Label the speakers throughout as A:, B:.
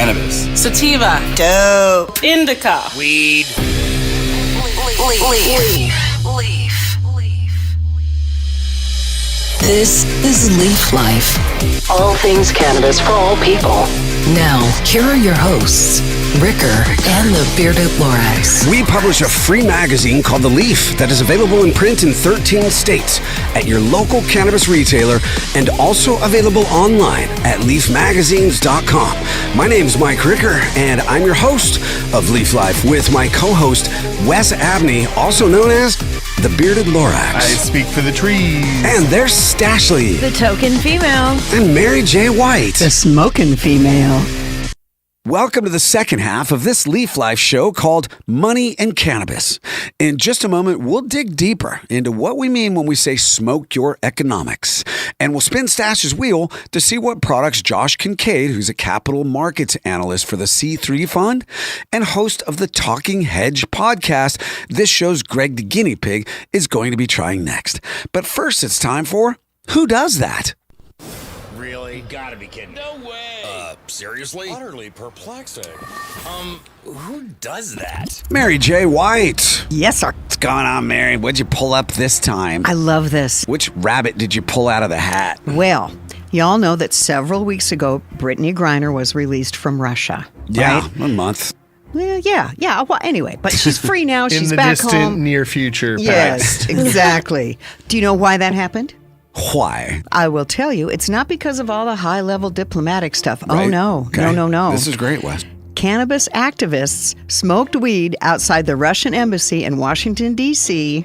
A: Cannabis.
B: Sativa.
C: Dope.
B: Indica.
A: Weed.
C: Leaf.
D: This is Leaf Life.
E: All things cannabis for all people.
D: Now, here are your hosts, Ricker and the Bearded Lorax.
F: We publish a free magazine called The Leaf that is available in print in 13 states at your local cannabis retailer and also available online at leafmagazines.com. My name's Mike Ricker, and I'm your host of Leaf Life with my co-host, Wes Abney, also known as the Bearded Lorax.
G: I speak for the trees.
F: And there's Stashley.
H: The token female.
F: And Mary J. White.
C: The smoking female.
F: Welcome to the second half of this Leaf Life show called Money and Cannabis. In just a moment, we'll dig deeper into what we mean when we say smoke your economics. And we'll spin Stash's wheel to see what products Josh Kincaid, who's a capital markets analyst for the C3 Fund and host of the Talking Hedge podcast, this show's Greg the Guinea Pig, is going to be trying next. But first, it's time for Who Does That?
A: Really? Gotta be kidding.
B: No way.
A: Seriously? Utterly perplexing. Who does that?
F: Mary J. White.
C: Yes, sir.
F: What's going on, Mary? What'd you pull up this time?
C: I love this.
F: Which rabbit did you pull out of the hat?
C: Well, y'all know that several weeks ago, Brittany Griner was released from Russia.
F: Yeah,
C: Right?
F: a month.
C: Well, yeah. Well, anyway, but she's free now.
G: In
C: She's
G: the
C: back
G: distant
C: home.
G: near future
C: Yes,
G: past.
C: exactly. Do you know why that happened?
F: Why?
C: I will tell you. It's not because of all the high-level diplomatic stuff. Oh,
F: Right?
C: no.
F: Okay.
C: No.
F: This is great, Wes.
C: Cannabis activists smoked weed outside the Russian embassy in Washington, D.C.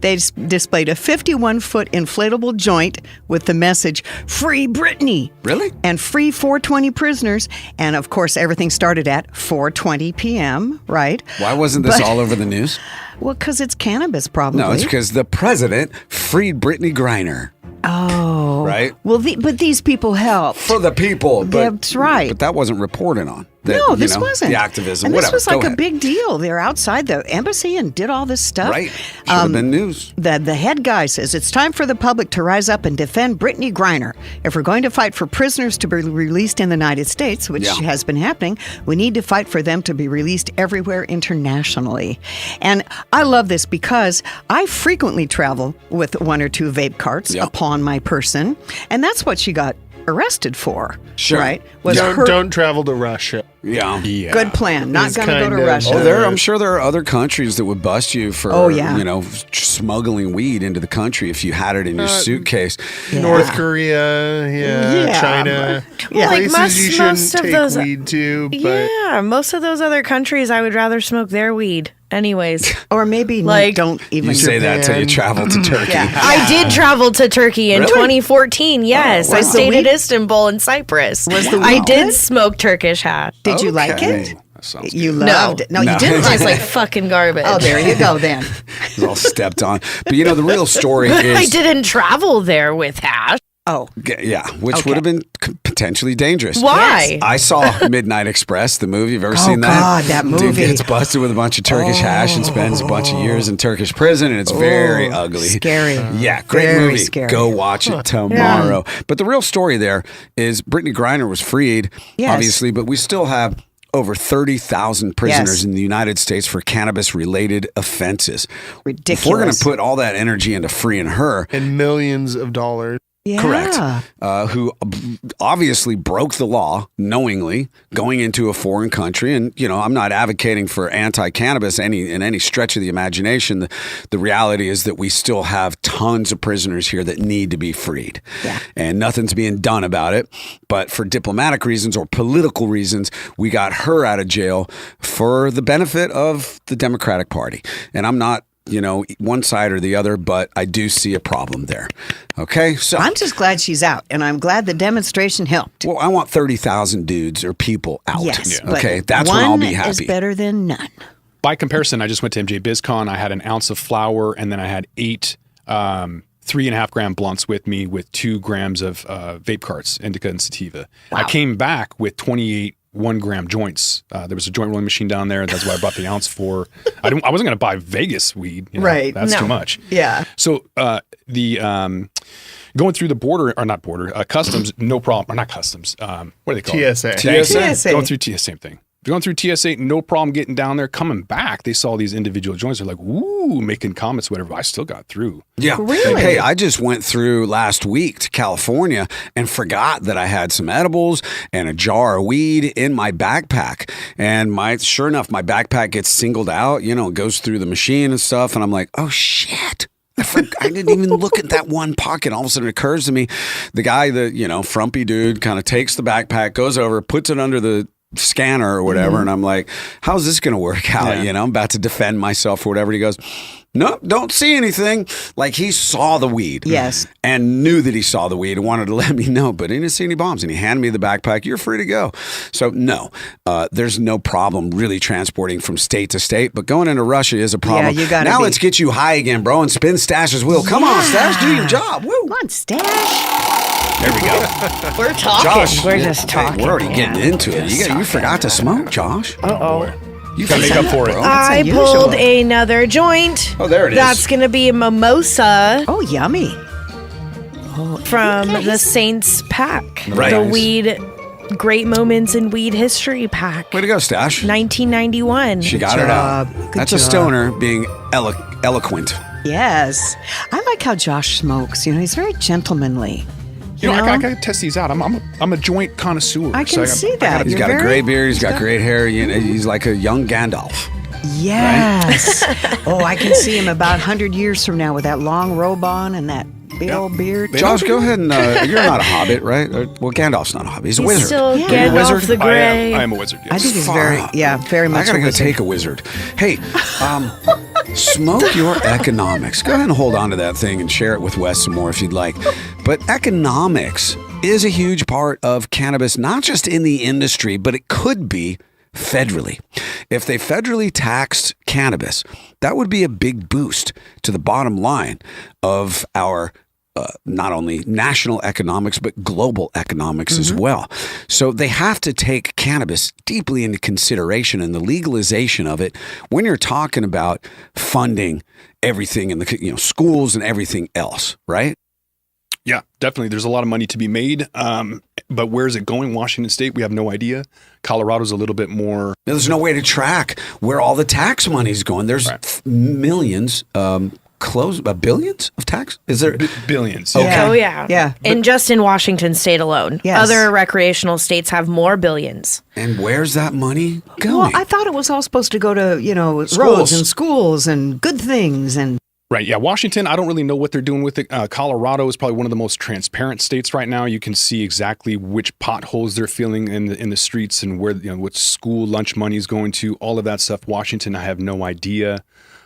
C: They displayed a 51-foot inflatable joint with the message, "Free Britney."
F: Really?
C: And free 420 prisoners. And, of course, everything started at 4:20 p.m., right?
F: Why wasn't this all over the news?
C: Well, because it's cannabis, probably.
F: No, it's because the president freed Brittany Griner.
C: Oh.
F: Right?
C: Well, but these people helped.
F: For the people. But,
C: That's right.
F: But that wasn't reported on. That,
C: No, this wasn't.
F: The activism,
C: and
F: whatever.
C: this was like
F: Go
C: a
F: ahead.
C: big deal. They're outside the embassy and did all this stuff.
F: Right. Should have been news.
C: The head guy says it's time for the public to rise up and defend Brittany Griner. If we're going to fight for prisoners to be released in the United States, which has been happening, we need to fight for them to be released everywhere internationally. And I love this because I frequently travel with one or two vape carts upon my person, and that's what she got arrested for.
F: Sure.
C: Right?
G: Don't travel to Russia.
F: Yeah.
C: Good plan. Not
G: It's
C: going to go to
G: kind of-
C: Russia.
F: Oh, I'm sure there are other countries that would bust you for, smuggling weed into the country if you had it in your suitcase.
G: North Korea, China.
C: Yeah.
H: Like
G: Places you
H: most
G: shouldn't
H: of
G: take
H: those-
G: weed to. But
H: Yeah, most of those other countries, I would rather smoke their weed anyways.
C: Or maybe
H: Like-
C: don't even
F: You say that till you travel to Turkey.
H: I did travel to Turkey in 2014, yes.
C: Oh,
H: I
C: was the
H: stayed
C: weed-
H: at Istanbul and Cyprus. I did smoke Turkish hash.
C: Did you like
F: Okay.
C: it?
F: That sounds
C: You
F: good.
C: loved it. No, you didn't
H: It
C: like
H: tastes
C: it.
H: like fucking garbage.
C: Oh, there you go then.
F: It was all stepped on. But the real story is...
H: I didn't travel there with hash.
C: Oh.
F: Yeah, which would have been potentially dangerous.
H: Why?
F: I saw Midnight Express, the movie. You've ever seen that?
C: God, that
F: Dude
C: movie.
F: gets busted with a bunch of Turkish hash and spends a bunch of years in Turkish prison, and it's very ugly.
C: Scary.
F: Yeah, great
C: Very
F: movie.
C: scary.
F: Go watch it tomorrow. But the real story there is Brittany Griner was freed, obviously, but we still have over 30,000 prisoners in the United States for cannabis-related offenses.
C: Ridiculous.
F: If we're going to put all that energy into freeing her,
G: and millions of dollars.
C: Yeah.
F: correct, who obviously broke the law knowingly going into a foreign country. And, I'm not advocating for anti-cannabis in any stretch of the imagination. The reality is that we still have tons of prisoners here that need to be freed.
C: Yeah.
F: And nothing's being done about it. But for diplomatic reasons or political reasons, we got her out of jail for the benefit of the Democratic Party. And I'm not one side or the other, but I do see a problem there. Okay, so
C: I'm just glad she's out, and I'm glad the demonstration helped.
F: I want 30,000 dudes or people out.
C: Yes.
F: Okay,
C: but
F: that's when I'll be
C: one is
F: happy.
C: better than none.
I: By comparison, I just went to MJ BizCon. I had an ounce of flour, and then I had 8 3.5 gram blunts with me with 2 grams of vape carts, indica and sativa.
C: Wow.
I: I came back with 28 1-gram joints. There was a joint rolling machine down there. That's why I brought the ounce for. I wasn't going to buy Vegas weed.
C: Right.
I: That's
C: No.
I: too much.
C: Yeah.
I: So the Going through the border, or not border, customs, no problem. Or not customs. What do they call it?
G: TSA.
C: TSA.
I: Going through TSA, same thing. Going through TSA, no problem getting down there. Coming back, they saw these individual joints. They're like, ooh, making comments, whatever. I still got through.
F: Yeah.
C: Really?
F: Hey, I just went through last week to California and forgot that I had some edibles and a jar of weed in my backpack. And sure enough, my backpack gets singled out, it goes through the machine and stuff. And I'm like, oh, shit. I didn't even look at that one pocket. All of a sudden it occurs to me, the guy, frumpy dude, kind of takes the backpack, goes over, puts it under the scanner or whatever, and I'm like, how's this gonna work out? I'm about to defend myself or whatever. He goes, nope, don't see anything. Like, he saw the weed,
C: Yes,
F: and knew that he saw the weed and wanted to let me know, but he didn't see any bombs, and he handed me the backpack. You're free to go. So no, there's no problem really transporting from state to state, but going into Russia is a problem.
C: Yeah, you gotta
F: now
C: be.
F: Let's get you high again, bro, and spin Stash's wheel. Come on, Stash, do your job. Woo.
C: come on, Stash.
F: There we go.
H: We're talking.
F: Josh,
H: We're just
F: hey,
H: talking.
F: we're already getting into it. You forgot to smoke, Josh. You
I: Gotta make up for it.
H: I
C: unusual.
H: pulled another joint.
F: Oh, there it is.
H: That's going to be a mimosa
C: Oh, yummy.
H: from the Saints pack.
F: Right.
H: The weed, Great Moments in Weed History pack.
F: Way to go, Stash.
H: 1991.
F: She got it
C: job.
F: out.
C: Good
F: That's a
C: job.
F: stoner being eloquent.
C: Yes. I like how Josh smokes. He's very gentlemanly.
I: I gotta test these out. I'm a joint connoisseur.
C: I can see that.
F: He's
C: You're
F: got a
C: very-
F: gray beard. He's got great hair. He's like a young Gandalf.
C: Yes. Oh, I can see him about 100 years from now with that long robe on and that big old beard.
F: Josh, go ahead and you're not a hobbit, right? Well, Gandalf's not a hobbit. He's a
H: He's
F: wizard.
H: still
C: Yeah.
H: Gandalf
F: Wizard?
H: the Grey.
I: I am a wizard. Yes.
C: I think he's
F: Fuck.
C: very much
F: I gotta
C: a
F: go
C: wizard.
F: take a wizard. Hey, smoke your economics. Go ahead and hold on to that thing and share it with Wes some more if you'd like. But economics is a huge part of cannabis, not just in the industry, but it could be federally. If they federally taxed cannabis, that would be a big boost to the bottom line of our not only national economics, but global economics as well. So they have to take cannabis deeply into consideration, and the legalization of it when you're talking about funding everything in the schools and everything else, right?
I: Yeah, definitely. There's a lot of money to be made. But where is it going? Washington State, we have no idea. Colorado's a little bit more.
F: There's no way to track where all the tax money's going. There's millions, billions of tax. Is there?
I: Billions.
F: Okay.
H: Oh, yeah.
C: Yeah.
H: And just in Washington State alone.
C: Yes.
H: Other recreational states have more billions.
F: And where's that money going?
C: Well, I thought it was all supposed to go to, roads and schools and good things and
I: Right. Yeah. Washington, I don't really know what they're doing with it. Colorado is probably one of the most transparent states right now. You can see exactly which potholes they're filling in the streets and where, what school lunch money is going to, all of that stuff. Washington, I have no idea.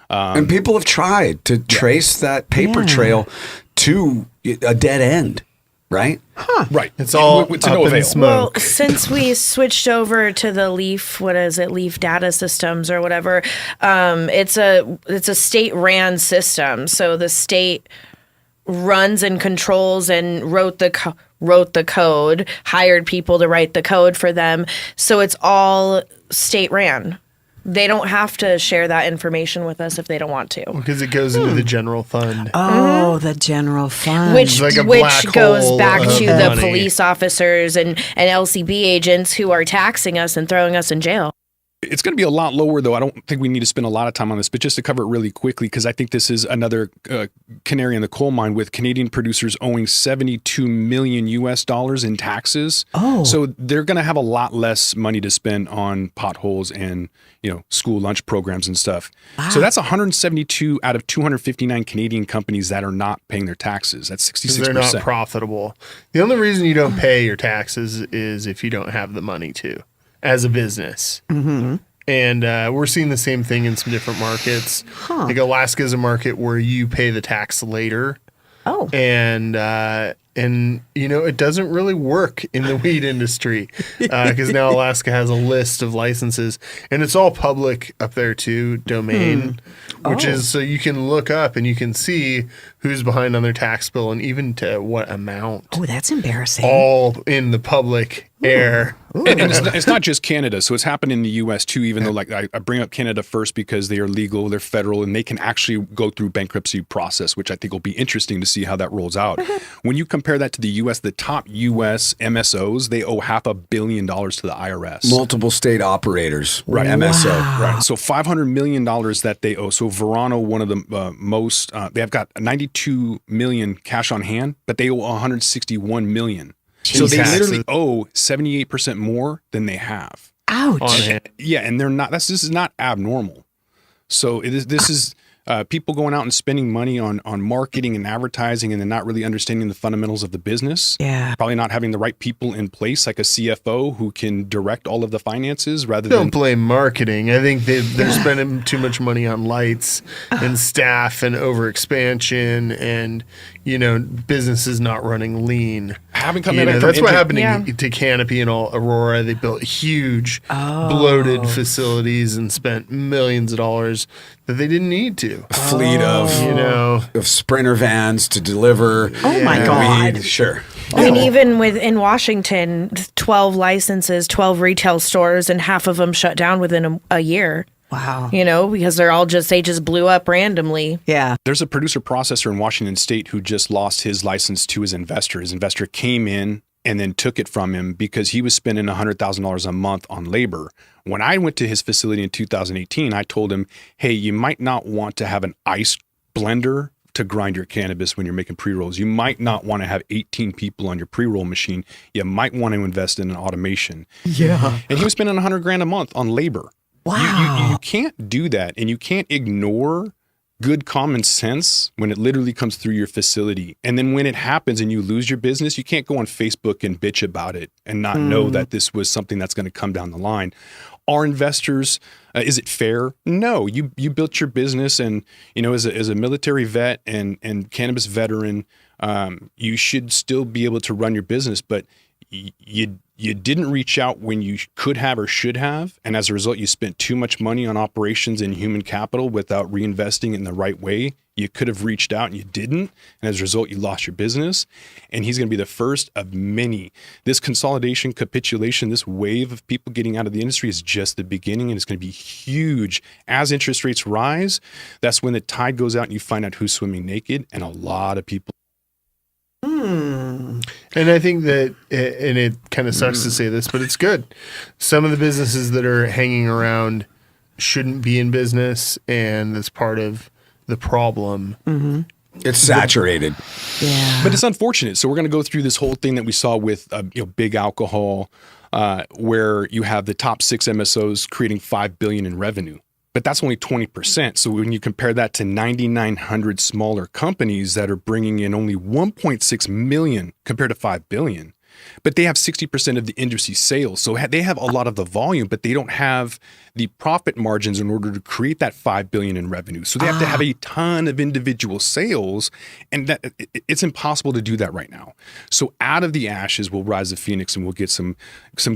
F: And people have tried to trace that paper trail to a dead end, right?
I: Right.
G: It's all
I: to
G: up
I: no
G: in
I: avail.
G: smoke.
H: Well, since we switched over to the Leaf, Leaf data systems or whatever, it's a state-ran system. So the state runs and controls and wrote the code, hired people to write the code for them. So it's all state-ran. They don't have to share that information with us if they don't want to.
G: Because it goes into the general fund.
C: the general fund.
H: Which
G: like a black
H: goes
G: hole
H: back
G: of
H: to the
G: money.
H: police officers and LCB agents who are taxing us and throwing us in jail.
I: It's going to be a lot lower, though. I don't think we need to spend a lot of time on this, but just to cover it really quickly, because I think this is another canary in the coal mine with Canadian producers owing $72 million in taxes.
C: Oh.
I: So they're going to have a lot less money to spend on potholes and, school lunch programs and stuff. Wow. So that's 172 out of 259 Canadian companies that are not paying their taxes. That's 66%.
G: They're not profitable. The only reason you don't pay your taxes is if you don't have the money to, as a business. Mm-hmm. And we're seeing the same thing in some different markets. Like Alaska is a market where you pay the tax later.
C: Oh.
G: And it doesn't really work in the weed industry because now Alaska has a list of licenses, and it's all public up there too, domain, which is so you can look up and you can see who's behind on their tax bill and even to what amount.
C: Oh, that's embarrassing.
G: All in the public air
I: And it's not just Canada. So it's happened in the U.S. too, even though like I bring up Canada first because they are legal, they're federal, and they can actually go through bankruptcy process, which I think will be interesting to see how that rolls out. When you compare that to the U.S., the top U.S. MSOs, they owe $500 million to the IRS.
F: Multiple state operators,
I: Right.
F: MSO.
I: Right. So $500 million that they owe. So Verano, one of the most, they have got 92 million cash on hand, but they owe 161 million. So they literally owe 78% more than they have.
C: Ouch.
I: Yeah, and they're not. This is not abnormal. So this is people going out and spending money on marketing and advertising, and then not really understanding the fundamentals of the business.
C: Yeah.
I: Probably not having the right people in place, like a CFO who can direct all of the finances rather
G: Don't
I: than.
G: blame marketing. I think they're spending too much money on lights and staff and overexpansion, and businesses not running lean.
I: Having come
G: That's what happened to Canopy and all Aurora. They built huge, bloated facilities and spent millions of dollars that they didn't need to.
F: A fleet of Sprinter vans to deliver.
C: Oh my God.
F: weed. Sure.
H: I mean, even in Washington, 12 licenses, 12 retail stores, and half of them shut down within a year.
C: Wow.
H: Because they just blew up randomly.
C: Yeah.
I: There's a producer processor in Washington State who just lost his license to his investor. His investor came in and then took it from him because he was spending $100,000 a month on labor. When I went to his facility in 2018, I told him, hey, you might not want to have an ice blender to grind your cannabis when you're making pre-rolls. You might not want to have 18 people on your pre-roll machine. You might want to invest in an automation.
C: Yeah.
I: And he was spending $100,000 a month on labor.
C: Wow.
I: You can't do that, and you can't ignore good common sense when it literally comes through your facility. And then when it happens and you lose your business, you can't go on Facebook and bitch about it and not know that this was something that's going to come down the line. Are investors, is it fair? No, you built your business, and as a military vet and cannabis veteran, you should still be able to run your business, but you didn't reach out when you could have or should have, and as a result, you spent too much money on operations and human capital without reinvesting in the right way. You could have reached out and you didn't, and as a result, you lost your business. And he's going to be the first of many. This consolidation, capitulation, this wave of people getting out of the industry is just the beginning, and it's going to be huge. As interest rates rise, that's when the tide goes out and you find out who's swimming naked, and a lot of people.
G: And I think that, and it kind of sucks to say this, but it's good. Some of the businesses that are hanging around shouldn't be in business, and that's part of the problem.
F: It's saturated.
C: Yeah.
I: But it's unfortunate. So we're going to go through this whole thing that we saw with big alcohol, where you have the top 6 MSOs creating $5 billion in revenue. But that's only 20%. So when you compare that to 9,900 smaller companies that are bringing in only 1.6 million compared to 5 billion, but they have 60% of the industry sales. So they have a lot of the volume, but they don't have the profit margins in order to create that 5 billion in revenue. So they have to have a ton of individual sales, and that it's impossible to do that right now. So out of the ashes will rise the phoenix, and we'll get some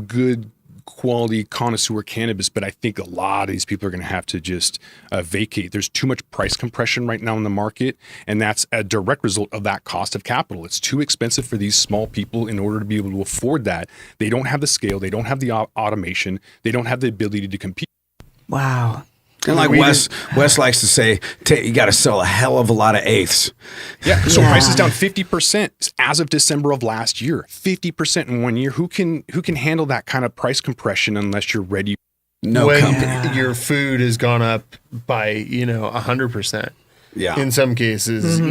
I: good quality connoisseur cannabis, but I think a lot of these people are going to have to just vacate. There's too much price compression right now in the market, and that's a direct result of that cost of capital. It's too expensive for these small people in order to be able to afford that. They don't have the scale, they don't have the automation, they don't have the ability to compete.
C: Wow.
F: And like Wes likes to say, you got to sell a hell of a lot of eighths.
I: Yeah. So prices down 50% as of December of last year. 50% in 1 year. Who can handle that kind of price compression unless you're ready?
F: No
G: when
F: company.
G: Your food has gone up by 100%.
F: Yeah.
G: In some cases,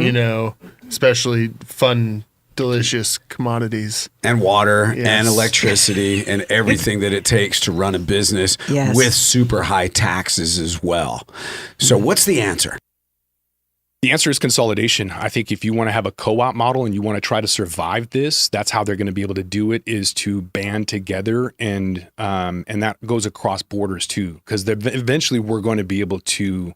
G: especially fun, delicious commodities.
F: And water
G: Yes.
F: and electricity and everything that it takes to run a business with super high taxes as well. So what's the answer?
I: The answer is consolidation. I think if you want to have a co-op model and you want to try to survive this, that's how they're going to be able to do it, is to band together, and that goes across borders too, because eventually we're going to be able to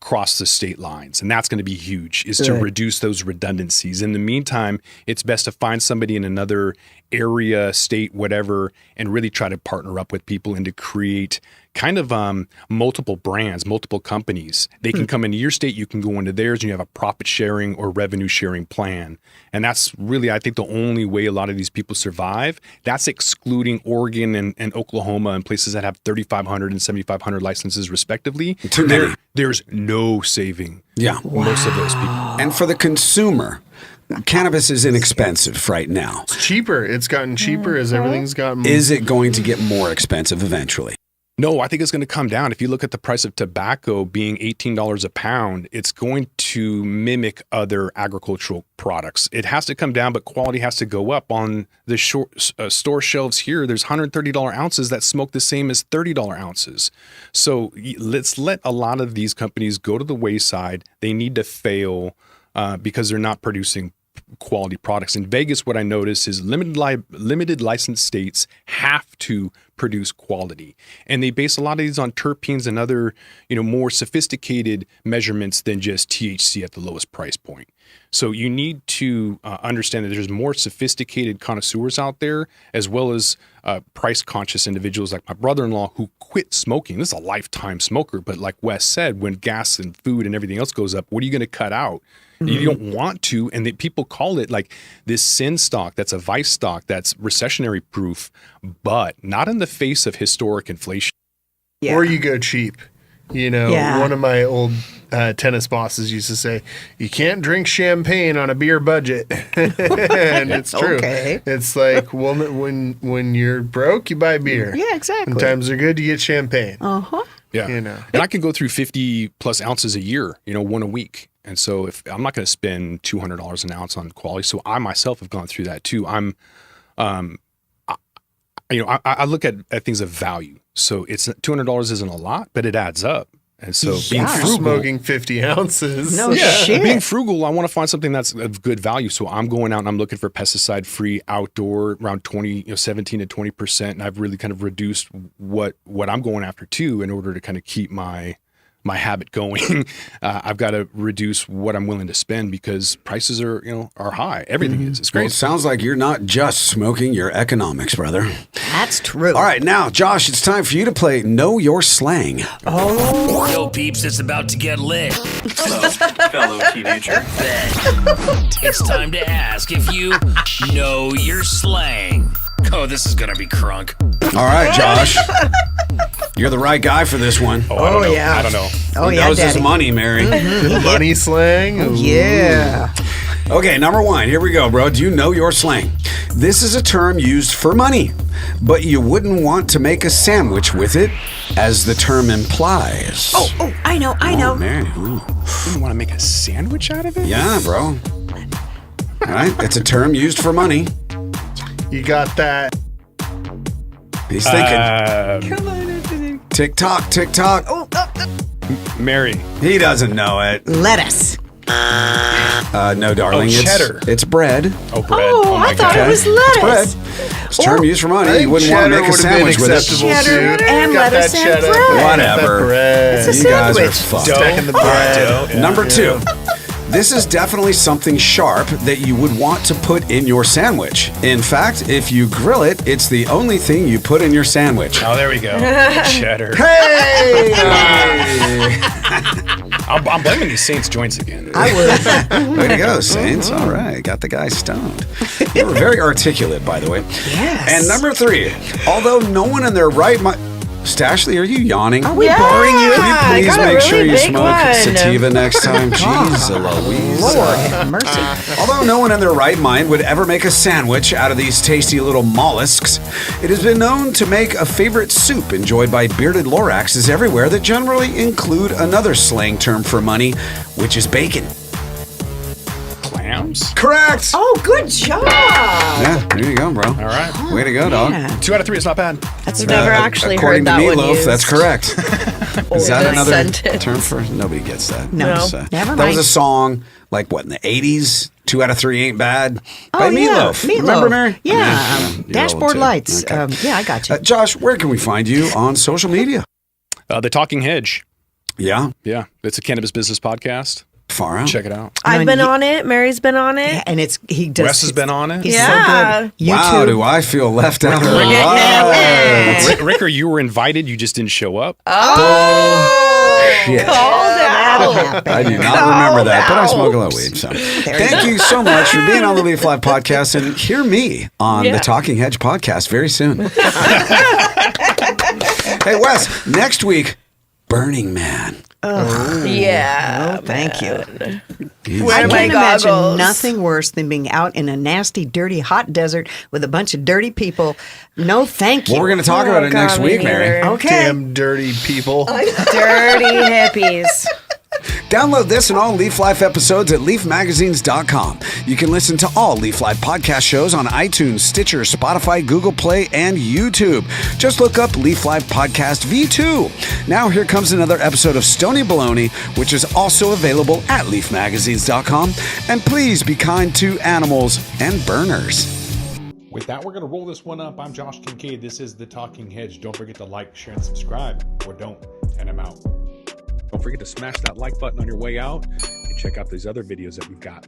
I: cross the state lines, and that's going to be huge, is to reduce those redundancies. In the meantime, it's best to find somebody in another area, state, whatever, and really try to partner up with people and to create kind of multiple brands, multiple companies. They can come into your state, you can go into theirs, and you have a profit sharing or revenue sharing plan. And that's really, I think, the only way a lot of these people survive. That's excluding Oregon and Oklahoma and places that have 3,500 and 7,500 licenses respectively.
F: Too many.
I: There's no saving most of those people.
F: And for the consumer, cannabis is inexpensive right now.
G: It's cheaper. It's gotten cheaper as everything's gotten.
F: Is it going to get more expensive eventually?
I: No, I think it's going to come down. If you look at the price of tobacco being $18 a pound, it's going to mimic other agricultural products. It has to come down, but quality has to go up. On the store shelves here, there's $130 ounces that smoke the same as $30 ounces. So let's let a lot of these companies go to the wayside. They need to fail because they're not producing quality products. In Vegas, what I notice is limited license states have to produce quality, and they base a lot of these on terpenes and other, more sophisticated measurements than just THC at the lowest price point. So you need to understand that there's more sophisticated connoisseurs out there, as well as price-conscious individuals like my brother-in-law who quit smoking. This is a lifetime smoker, but like Wes said, when gas and food and everything else goes up, what are you going to cut out? You don't want to, and people call it like this sin stock, that's a vice stock, that's recessionary proof, but not in the face of historic inflation.
C: Yeah.
G: Or you go cheap. One of my old tennis bosses used to say, you can't drink champagne on a beer budget. And it's true.
C: Okay.
G: It's like, well, when you're broke, you buy beer.
C: Yeah, exactly.
G: When times are good, you get champagne.
C: Uh-huh.
I: Yeah. And I can go through 50 plus ounces a year, one a week. And so if I'm not going to spend $200 an ounce on quality, so I myself have gone through that too. I look at things of value. So it's $200 isn't a lot, but it adds up. And so being
G: You're
I: frugal,
G: smoking 50 ounces.
C: No shit.
I: being frugal, I want to find something that's of good value. So I'm going out and I'm looking for pesticide-free outdoor, around 17 to 20%. And I've really kind of reduced what I'm going after too, in order to kind of keep my habit going. I've got to reduce what I'm willing to spend because prices are high. Everything is. It's
F: Well,
I: great.
F: it sounds like you're not just smoking your economics, brother.
C: That's true.
F: All right, now, Josh, it's time for you to play Know Your Slang.
A: Yo, peeps, it's about to get lit.
B: Fellow teenager.
A: It's time to ask if you know your slang. Oh, this is gonna be crunk.
F: All right, Josh. You're the right guy for this one.
I: I don't know.
C: yeah.
I: I don't know.
C: Oh,
F: He
C: yeah,
F: knows his
C: Daddy.
F: money, Mary.
G: Money slang. Ooh.
C: Yeah.
F: Okay, number one. Here we go, bro. Do you know your slang? This is a term used for money, but you wouldn't want to make a sandwich with it, as the term implies.
C: Oh, I know.
F: Oh, Mary. Ooh.
I: You want to make a sandwich out of it?
F: Yeah, bro. All right, it's a term used for money.
G: You got that.
F: He's thinking. Tick tock, tick tock.
I: Mary.
F: He doesn't know it.
C: Lettuce.
F: No, darling.
I: Oh, cheddar.
F: It's bread.
I: Oh, bread.
C: Oh,
I: my
C: I thought
I: God.
C: it was
F: It's
C: lettuce.
F: bread. It's a term used for money. You wouldn't want to make a sandwich with it.
C: Cheddar and
G: Got that
C: lettuce and
G: cheddar.
C: bread.
F: Whatever.
G: That bread.
C: It's a
F: You guys are
C: sandwich.
F: fucked.
G: Stacking the bread.
F: Number two. This is definitely something sharp that you would want to put in your sandwich. In fact, if you grill it, it's the only thing you put in your sandwich.
I: Oh, there we go. Cheddar.
F: Hey!
I: I'm blaming these Saints joints again.
C: I would.
F: Way to go, Saints. All right. Got the guy stoned. You were very articulate, by the way.
C: Yes.
F: And number three, although no one in their right mind... Stashley, are you yawning?
C: Are we boring you?
F: Can you
H: I
F: please
H: got a
F: make sure
H: really
F: you
H: big
F: smoke
H: one.
F: sativa next time? Jeez Louise.
C: Lord have mercy.
F: Although no one in their right mind would ever make a sandwich out of these tasty little mollusks, it has been known to make a favorite soup enjoyed by bearded Loraxes everywhere that generally include another slang term for money, which is bacon.
I: Clams?
F: Correct!
C: Oh, good job.
F: Yeah, there you go, bro.
I: All right.
F: Way to go, dog.
C: Yeah.
I: 2 out of 3 is not bad.
H: I've never actually
F: According
H: heard
F: to
H: that one
F: Meatloaf,
H: used.
F: that's correct. Is that
H: this
F: another
H: sentence.
F: term for? Nobody gets that.
C: No. Never
F: That was
C: mind.
F: a song, like what, in the 80s? 2 out of 3 ain't bad. By
C: Oh, yeah.
F: Meatloaf. Remember, Mary?
C: Yeah.
F: You're old
C: Dashboard
F: too.
C: lights.
F: Okay.
C: Yeah, I got you.
F: Josh, where can we find you on social media?
I: The Talking Hedge.
F: Yeah.
I: Yeah. It's a cannabis business podcast.
F: Far out.
I: Check it out.
H: I've been on it. Mary's been on it.
C: And he does.
I: Wes has been on it.
C: He's
H: Yeah.
C: so good.
F: Wow, do I feel left out?
I: Ricker, you were invited. You just didn't show up.
F: Shit.
C: That'll happen.
F: I do not remember that, but I smoke a lot of weed. So thank you so much for being on the Leaf Live podcast, and hear me on the Talking Hedge podcast very soon. Hey, Wes, next week, Burning Man.
H: Yeah.
C: Oh, thank you.
H: Where
C: I
H: are my
C: can't imagine
H: goggles?
C: nothing worse than being out in a nasty, dirty, hot desert with a bunch of dirty people. No, thank you.
F: Well, we're going to talk about it next
H: me
F: week, Mary.
H: neither.
C: Okay.
G: Damn dirty people.
H: Dirty hippies.
F: Download this and all Leaf Life episodes at leafmagazines.com. You can listen to all Leaf Life podcast shows on iTunes, Stitcher, Spotify, Google Play, and YouTube. Just look up Leaf Life Podcast V2. Now here comes another episode of Stony Baloney, which is also available at leafmagazines.com. And please be kind to animals and burners.
J: With that, we're going to roll this one up. I'm Josh Kincaid. This is The Talking Hedge. Don't forget to like, share, and subscribe, or don't, and I'm out.
I: Don't forget to smash that like button on your way out and check out these other videos that we've got.